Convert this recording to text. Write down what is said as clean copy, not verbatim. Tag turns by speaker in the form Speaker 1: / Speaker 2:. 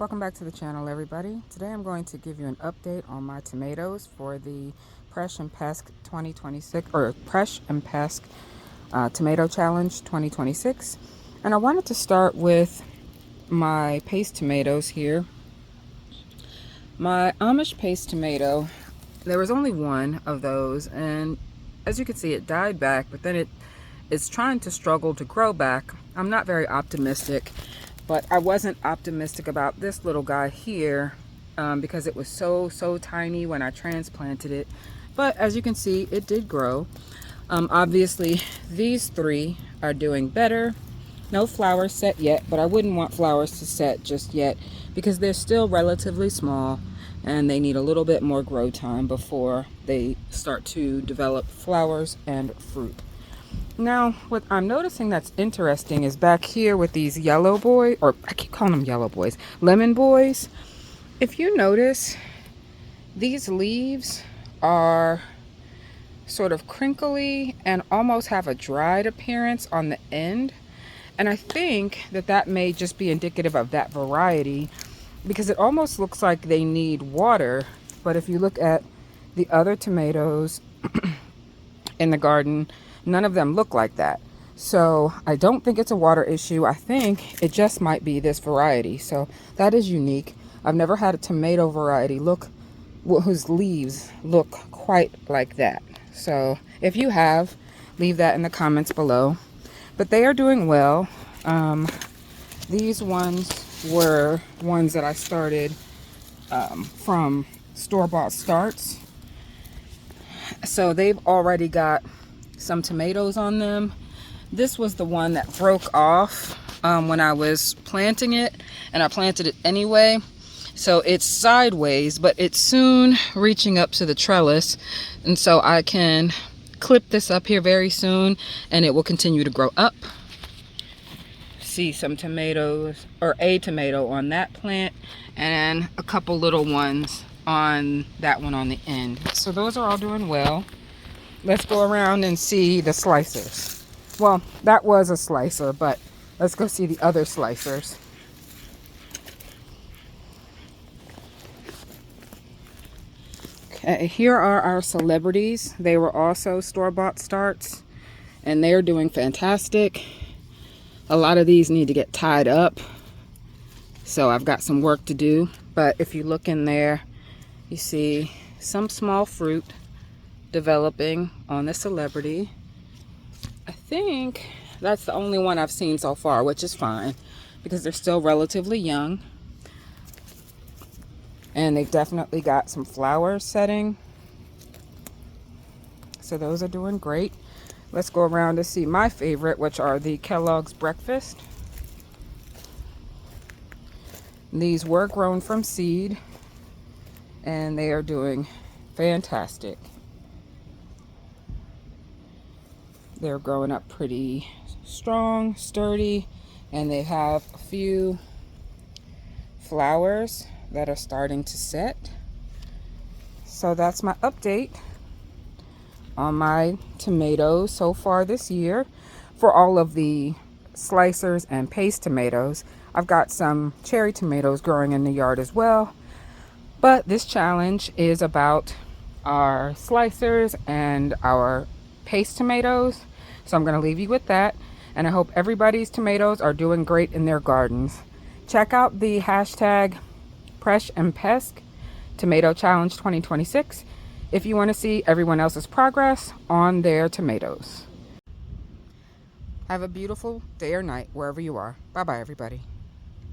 Speaker 1: Welcome back to the channel, everybody. Today I'm going to give you an update on my tomatoes for the Presh and Pesk 2026 or Presh and Pesk Tomato Challenge 2026. And I wanted to start with my paste tomatoes here. My Amish paste tomato, there was only one of those, and as you can see, it died back, but then it's trying to struggle to grow back. I'm not very optimistic. But I wasn't optimistic about this little guy here because it was so tiny when I transplanted it. But as you can see, it did grow. Obviously, these three are doing better. No flowers set yet, but I wouldn't want flowers to set just yet because they're still relatively small and they need a little bit more grow time before they start to develop flowers and fruit. Now, what I'm noticing that's interesting is back here with these yellow boys, or I keep calling them yellow boys, lemon boys. If you notice, these leaves are sort of crinkly and almost have a dried appearance on the end. And I think that may just be indicative of that variety because it almost looks like they need water. But if you look at the other tomatoes in the garden, none of them look like that. So I don't think it's a water issue. I think it just might be this variety. So that is unique. I've never had a tomato variety whose leaves look quite like that. So if you have, leave that in the comments below. But they are doing well. These ones were ones that I started from store-bought starts. So they've already got some tomatoes on them. This was the one that broke off when I was planting it, and I planted it anyway. So it's sideways, but it's soon reaching up to the trellis, and so I can clip this up here very soon and it will continue to grow up. See some tomatoes, or a tomato on that plant, and a couple little ones on that one on the end. So those are all doing well. Let's go around and see the slicers. Well, that was a slicer, but let's go see the other slicers. Okay, here are our celebrities. They were also store-bought starts, and they're doing fantastic. A lot of these need to get tied up, so I've got some work to do. But if you look in there, you see some small fruit developing on the celebrity. I think that's the only one I've seen so far, which is fine because they're still relatively young. And they've definitely got some flowers setting. So those are doing great. Let's go around to see my favorite, which are the Kellogg's Breakfast. These were grown from seed and they are doing fantastic. They're growing up pretty strong, sturdy, and they have a few flowers that are starting to set. So that's my update on my tomatoes so far this year. For all of the slicers and paste tomatoes, I've got some cherry tomatoes growing in the yard as well. But this challenge is about our slicers and our paste tomatoes. So I'm going to leave you with that. And I hope everybody's tomatoes are doing great in their gardens. Check out the hashtag Presh and Pesk Tomato Challenge 2026 if you want to see everyone else's progress on their tomatoes. Have a beautiful day or night wherever you are. Bye bye, everybody.